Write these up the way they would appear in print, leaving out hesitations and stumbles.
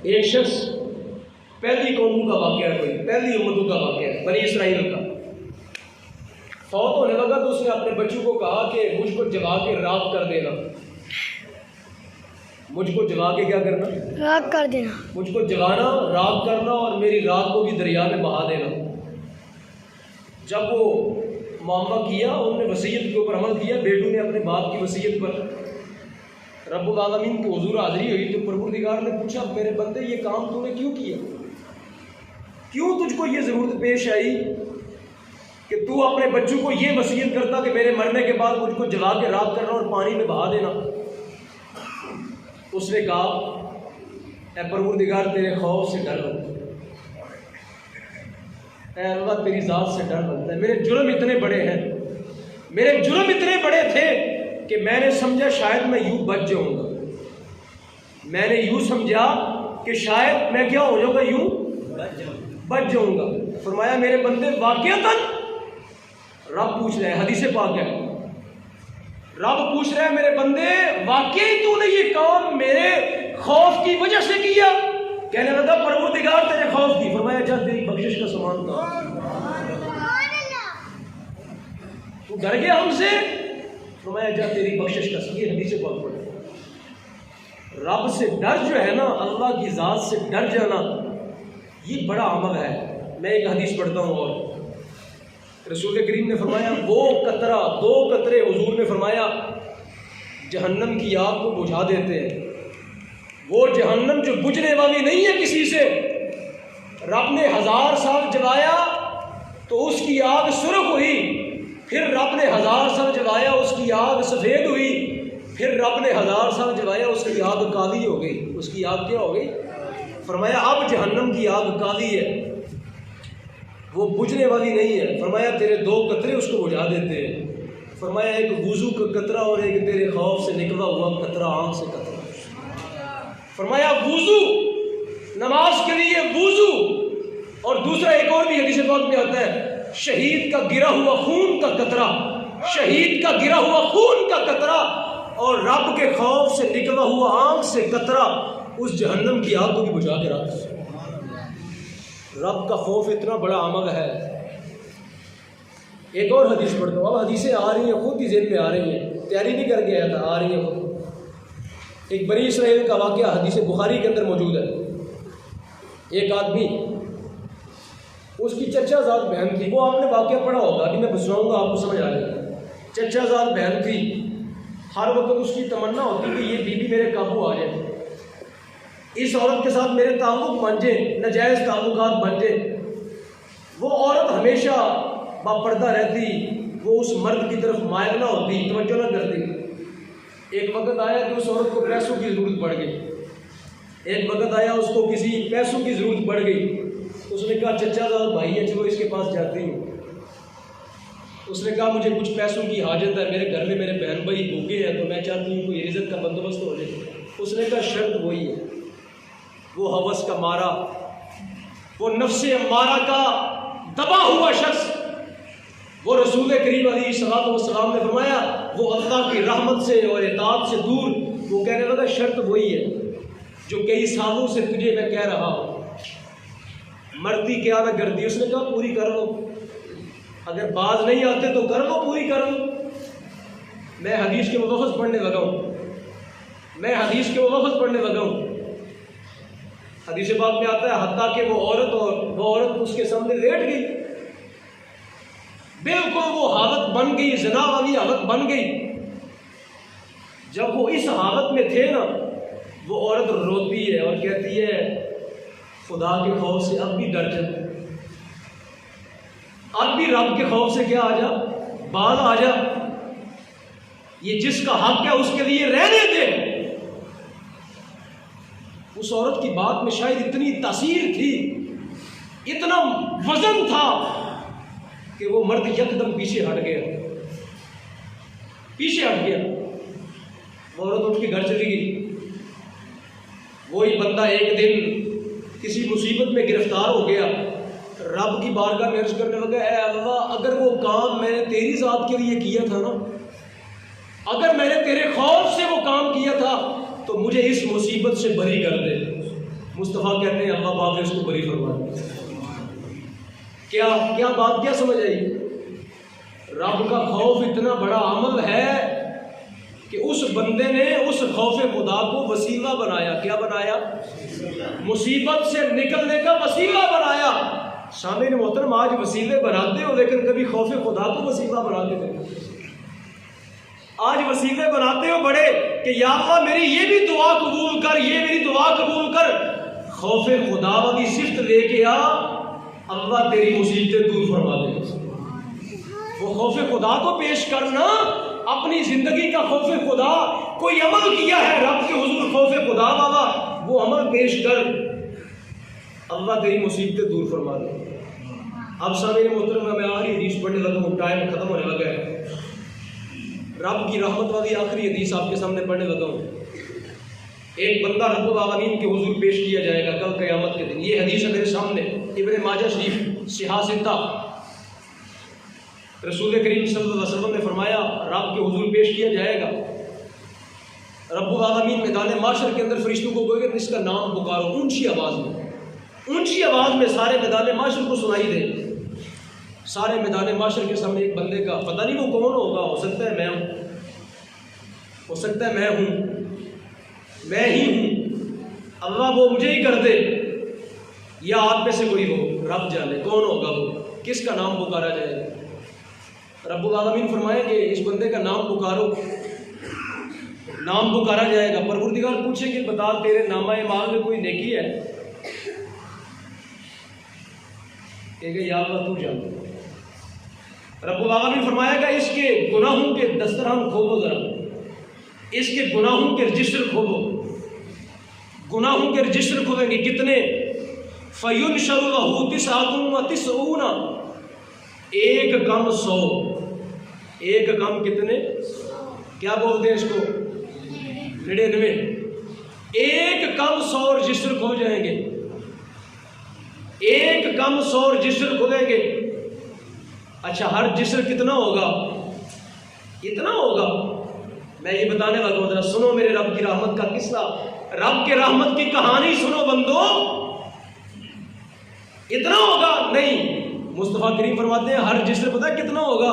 एक शख्स पहली कौमों का वाक़या है, कोई पहली उम्मतों का वाक़या है, बनी इसराइल का। फौत होने लगा तो उसने अपने बच्चों को कहा कि मुझको जगा के राख कर देना, मुझको जगा के क्या करना, राख कर देना, मुझको जगाना, राख करना और मेरी राख को भी दरिया में बहा देना। जब वो मामला किया, उन्होंने वसीयत के ऊपर अमल किया, बेटू ने अपने बाप की वसीयत पर रब्बुल आलमीन की हुजूर हाज़िरी हुई तो परवरदिगार ने पूछा, मेरे बंदे ये काम तूने क्यों किया, क्यों तुझको ये ज़रूरत पेश आई कि तू अपने बच्चों को ये वसीयत करता कि मेरे मरने के बाद मुझको जला के राख करना और पानी में बहा देना। उसने कहा, ऐ परवरदिगार तेरे खौफ से डर लगता है, अल्लाह तेरी ज़ात से डर लगता है। मेरे जुर्म इतने बड़े हैं, मेरे जुर्म इतने बड़े थे कि मैंने समझा शायद मैं यूं बच जाऊंगा, मैंने यूं समझा कि शायद मैं क्या हो जाऊंगा, यूं बच जाऊंगा। फरमाया मेरे बंदे वाकईतन, रब पूछ रहे हैं, हदीस पाक है, रब पूछ रहे हैं मेरे बंदे वाकई तूने ये काम मेरे खौफ की वजह से किया? कहने लगा परवरदिगार तेरे खौफ की। फरमाया जा तेरी बख्शिश का सामान था, तू डर गया हमसे, फरमाया जा तेरी बख्शिश का। ये हदीस पाक पढ़े, रब से डर जो है ना, अल्लाह की ज़ात से डर जाना, ये बड़ा अमल है। मैं एक हदीस पढ़ता हूँ और रसूल करीम ने फरमाया वो कतरा, दो कतरे हुजूर ने फरमाया जहन्नम की आग को बुझा देते हैं। वो जहन्नम जो बुझने वाली नहीं है किसी से, रब ने 1000 साल जलाया तो उसकी आग सुर्ख हुई, फिर रब ने 1000 साल जलाया उसकी आग सफ़ेद हुई, फिर रब ने 1000 साल जलाया उसकी आग काली हो गई। उसकी आग क्या हो गई? फरमाया अब जहन्नम की आग काली है, वो बुझने वाली नहीं है। फरमाया तेरे 2 कतरे उसको बुझा देते हैं। फरमाया एक वुज़ू का कतरा और एक तेरे खौफ से निकला हुआ कतरा, आँख से कतरा। फरमाया वुज़ू, नमाज के लिए वुज़ू, और दूसरा एक और भी हदीस पाक में आता है, शहीद का गिरा हुआ खून का कतरा, शहीद का गिरा हुआ खून का कतरा और रब के खौफ से निकला हुआ आँख से कतरा उस जहन्नम की आग को भी बुझा के रखता है। रब का खौफ इतना बड़ा अमल है। एक और हदीस पढ़ता हूँ, अब हदीसें आ रही हैं, खुद ही जेल में आ रही हैं, तैयारी नहीं करके आया था, आ रही हैं खुद। एक बनी इसराइल का वाक़या हदीस बुखारी के अंदर मौजूद है। एक आदमी, उसकी चचाजाद बहन थी, वो आपने वाक़या पढ़ा होगा, अभी मैं सुनाऊंगा आपको समझ आ जाएगा। चचाजाद बहन थी, हर वक्त उसकी तमन्ना होती कि ये बीबी मेरे काबू आ जाए, इस औरत के साथ मेरे ताल्लुक बन जाए, नाजायज़ ताल्लुकात बन जाए। वो औरत हमेशा बापर्दा रहती, वो उस मर्द की तरफ मायल ना होती, तवज्जो ना करती। एक वक्त आया कि उस औरत को पैसों की ज़रूरत पड़ गई, एक वक्त आया उसको किसी पैसों की ज़रूरत पड़ गई। उसने कहा चचाजाद भाई है, चलो इसके पास जाती हूँ। उसने कहा मुझे कुछ पैसों की हाजत है, मेरे घर में मेरे बहन भाई भूखे हैं, तो मैं चाहती हूँ कोई रिज़्क़ का बंदोबस्त हो जाए। उसने कहा शर्त वही है, वो हवस का मारा, वो नफ्से अम्मारा का दबा हुआ शख्स, वो रसूल करीम अलैहिस्सलातु वस्सलाम ने फरमाया वो अल्लाह की रहमत से और इताअत से दूर। वो कहने लगा शर्त वही है जो कई सालों से तुझे मैं कह रहा हूँ, मरती क्या ना करती। उसने कहा पूरी कर लो, अगर बाज नहीं आते तो कर लो, पूरी कर लो। मैं हदीस के मुलफ़्फ़ज़ पढ़ने लगा हूँ, मैं हदीस के मुलफ़्फ़ज़ पढ़ने लगा हूँ। हदीस पाक में आता है हत्ता कि वो औरत उसके सामने लेट गई, बिल्कुल वो हालत बन गई, ज़िना वाली हालत बन गई। जब वो इस हालत में थे ना, वो औरत रोती है और कहती है खुदा के खौफ से अब भी डर जा, अब भी रब के खौफ से क्या आ जा, बाज आ जा, ये जिसका हक है उसके लिए रहने दे। उस औरत की बात में शायद इतनी तासीर थी, इतना वजन था कि वो मर्द यकदम पीछे हट गया, पीछे हट गया। वो औरत उठ के घर चली गई। वही बंदा एक दिन किसी मुसीबत में गिरफ्तार हो गया, रब की बारगाह में अर्ज करने लगा, ऐ अल्लाह अगर वो काम मैंने तेरी ज़ात के लिए किया था ना, अगर मैंने तेरे खौफ से वो काम किया था तो मुझे इस मुसीबत से बरी कर दे, मुस्तफ़ा कहते हैं अल्लाह पाक ने उसको बरी फरमाया। क्या क्या बात क्या समझ आई? रब का खौफ इतना बड़ा अमल है कि उस बंदे ने उस खौफ खुदा को वसीला बनाया। क्या बनाया? मुसीबत से निकलने का वसीला बनाया। शामिल मोहतरम, आज वसीले बनाते हो लेकिन कभी खौफ खुदा को वसीला बनाते थे? आज वसीले बनाते हो बड़े कि या अल्लाह मेरी ये भी दुआ कबूल कर, ये मेरी दुआ कबूल कर। खौफ खुदा वाली सिफ्त लेके आ, अल्लाह तेरी मुसीबतें दूर फरमा दे। वो खौफ खुदा को पेश करना, अपनी जिंदगी का खौफ खुदा, कोई अमल किया है रब के हुजूर खौफ खुदा वाला, वो अमल पेश कर, अल्लाह तेरी मुसीबतें दूर फरमा दे। अब सामने मोहतरम मैं आखिरी हदीस पढ़ने लगा हूँ, टाइम खत्म होने लगा है। रब की रहमत वाली आखिरी हदीस आपके सामने पढ़ने लगा हूँ। एक बंदा रब्बुल आलमीन के हुजूर पेश किया जाएगा कल क़यामत के दिन। ये हदीस है मेरे सामने, इब्ने माजा शरीफ सिहा सित्ता। रसूल करीम सल्लल्लाहु अलैहि वसल्लम ने फरमाया रब के हुजूर पेश किया जाएगा। रब्बुल आलमीन मैदान माशर के अंदर फरिश्तों को कहेगा इसका नाम पुकारो ऊंची आवाज़ में। ऊंची आवाज़ में सारे मैदान माशर को सुनाई दे। सारे मैदान माशर के सामने एक बंदे का, पता नहीं वो कौन होगा, हो सकता है मैं हूँ, हो सकता है मैं हूँ, मैं ही हूँ, अल्लाह वो मुझे ही कर दे, या आप में से कोई हो, रब जाने कौन होगा वो, किसका नाम पुकारा जाएगा। रब्बुल आलमीन फरमाएंगे इस बंदे का नाम पुकारो। नाम पुकारा जाएगा। परवरदिगार पूछेंगे बता तेरे नामा माल में कोई नेकी है? कहेगा या अल्लाह तू जान। रब्बुल आलमीन फरमाएगा इसके गुनाहों के दस्तरखान खोलो, जरा इसके गुनाहों के रजिस्टर खोलो। गुनाहों के रजिस्टर खोलेंगे कितने? फयुनशरु लहू तिसअतुन व तिसऊना, एक कम 100, एक कम कितने, क्या बोलते हैं इसको, 99, एक कम 100 रजिस्टर खोल जाएंगे। एक कम 100 रजिस्टर खोलेंगे। अच्छा हर रजिस्टर कितना होगा? इतना होगा। मैं ये बताने वाला हूं, जरा सुनो मेरे रब की रहमत का किस्सा, रब के रहमत की कहानी सुनो बंदो। इतना होगा नहीं, मुस्तफा करीम फरमाते हैं हर रजिस्टर पता है कितना होगा?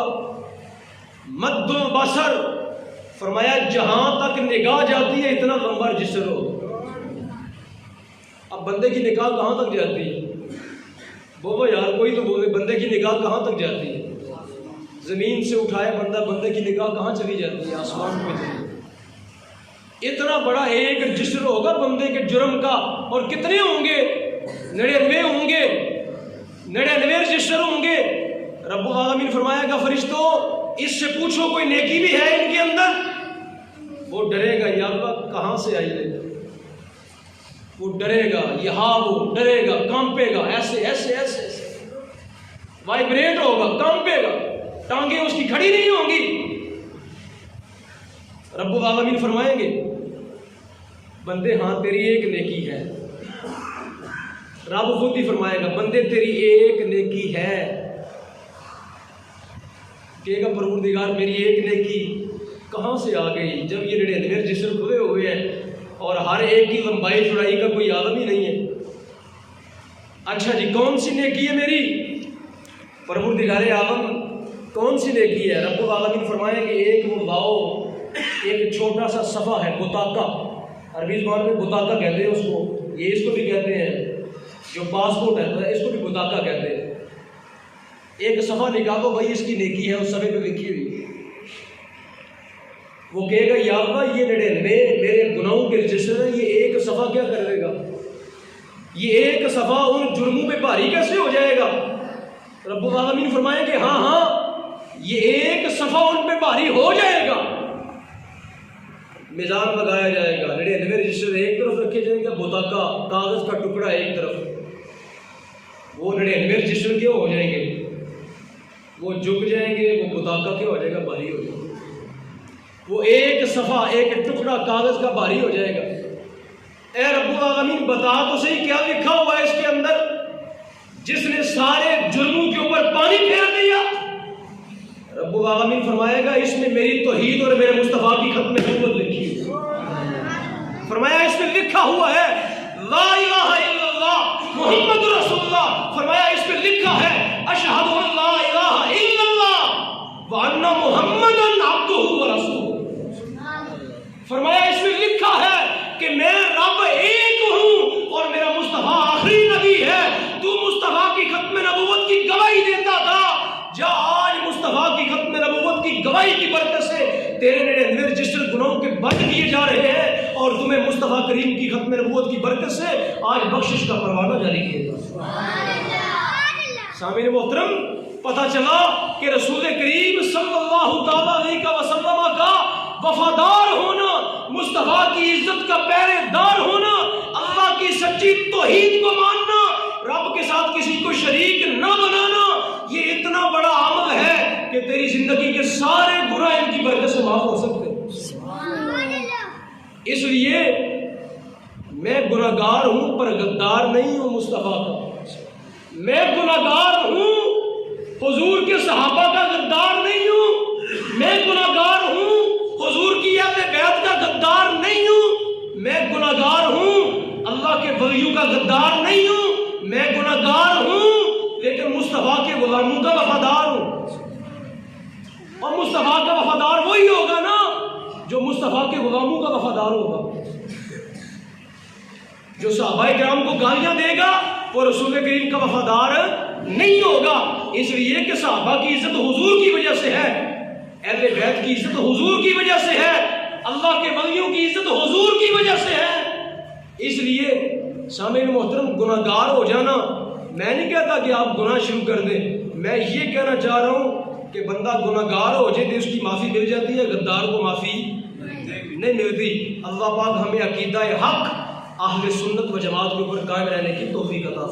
मद्दुल बसर, फरमाया जहां तक निगाह जाती है इतना लंबा रजिस्टर होगा। अब बंदे की निगाह कहां तक जाती है? बोलो यार कोई तो बोले, बंदे की निगाह कहां तक जाती है? जमीन से उठाया बंदा, बंदे की निगाह कहां चली जाती है? आसमान पे चली। इतना बड़ा एक रजिस्टर होगा बंदे के जुर्म का, और कितने होंगे? 99 होंगे, 99 रजिस्टर होंगे। रब्बुल आलमीन फरमाएगा फरिश्तों इससे पूछो कोई नेकी भी है इनके अंदर? वो डरेगा या अल्लाह कहां से आई है, वो डरेगा, यहाँ वो डरेगा, कांपेगा, ऐसे ऐसे ऐसे ऐसे वाइब्रेट होगा, कांपेगा, टांगे उसकी खड़ी नहीं होंगी। रब्बुल आलमीन फरमाएंगे बंदे हाँ तेरी एक नेकी है। रब खुद ही फरमाएगा बंदे तेरी एक नेकी है। कहेगा परवरदिगार मेरी एक नेकी कहाँ से आ गई, जब ये 99 रजिस्टर खुले हुए हैं और हर एक की लंबाई चौड़ाई का कोई आलम ही नहीं है। अच्छा जी कौन सी नेकी है मेरी? परवरदिगार आलम कौन सी नेकी है? रब्बुल आलमीन फरमाएंगे एक वो लाओ, एक छोटा सा सफ़ा है, बुताका, अरबी ज़ुबान में बुताका कहते हैं उसको, ये इसको भी कहते हैं जो पासपोर्ट है इसको भी बुताका कहते हैं। एक सफ़ा निकालो भाई इसकी नेकी है, उस सफ़े पे लिखी हुई। वो कहेगा या अल्लाह ये 99 मेरे गुनाहों के रजिस्टर है, ये एक सफ़ा क्या कर देगा? ये एक सफ़ा उन जुर्मों पे भारी कैसे हो जाएगा? रब्बुल आलमीन फरमाएंगे हाँ हाँ ये एक सफ़ा उन पे भारी हो जाएगा। मिजान लगाया जाएगा, 99 रजिस्टर एक तरफ रखे जाएंगे, बुताका कागज़ का टुकड़ा एक तरफ। वो 99 रजिस्टर क्यों हो जाएंगे? वो झुक जाएंगे, वो बुताका क्या हो जाएगा? भारी हो जाएगा। वो एक सफ़ा एक टुकड़ा कागज़ का भारी हो जाएगा। ए रब्बुल आलमीन बता तो सही क्या लिखा हुआ है इसके अंदर, जिसने सारे जुर्मों के ऊपर पानी फेर दिया? रब्बुल आलमीन फरमाएगा इसमें मेरी तौहीद और मेरे मुस्तफ़ा की खत्म नबूवत लिखी है। फरमाया इसमें लिखा हुआ है ला इलाहा अशहदु अल्ला इलाहा इल्लल्लाह व अन्ना मुहम्मदन अब्दुहु व रसूलुहु। फरमाया इसमें लिखा है कि मैं रब एक हूं और मेरा मुस्तफा आखिरी नबी है। तू मुस्तफा की खत्म नबूवत की गवाही देता था, जा आज मुस्तफा की खत्म नबूवत की गवाही की बरकत से तेरे नेड़े रजिस्टर गुनाहों के बंद किए जा रहे हैं और तुम्हें मुस्तफा करीम की खत्म नबूवत की बरकत से आज बख्शिश का परवाना जारी किया। सामीन मोहतरम, पता चला कि रसूल करीम सल्लल्लाहु अलैहि वसल्लम का वफादार होना, मुस्तफा की इज्जत का पहरेदार होना, अल्लाह की सच्ची तौहीद को मानना, रब के साथ किसी को शरीक न बनाना, ये इतना बड़ा अमल है कि तेरी जिंदगी के सारे गुनाह इनकी बरकत से माफ हो सकते हैं। इसलिए मैं गुनाहगार हूं पर गद्दार नहीं हूं मुस्तफा का। मैं गुनाहगार हूं, हुजूर के सहाबा का गद्दार नहीं हूं। मैं गुनाहगार हूं, हुजूर की अहले बैत का गद्दार नहीं हूं। मैं गुनाहगार हूं, अल्लाह के वलियों का गद्दार नहीं हूं। मैं गुनाहगार हूं लेकिन मुस्तफा के गुलामों का वफादार हूं। और मुस्तफा का वफादार वही होगा ना जो मुस्तफा के गुलामों का वफादार होगा। जो सहाबाए किराम को गालियां देगा वो रसूल करीम का वफादार नहीं होगा। इसलिए कि सहाबा की इज्जत हुजूर की वजह से है, अहले बैत की इज्जत हुजूर की वजह से है, अल्लाह के वलियों की इज्जत हुजूर की वजह से है। इसलिए सामीन मोहतरम, गुनाहगार हो जाना, मैं नहीं कहता कि आप गुनाह शुरू कर दें। मैं ये कहना चाह रहा हूँ कि बंदा गुनाहगार हो जाए तो उसकी माफ़ी मिल जाती है, गद्दार को माफ़ी नहीं मिलती। अल्लाह पाक हमें अकीदा हक अहले सुन्नत व जमात के ऊपर कायम रहने की तौफीक अता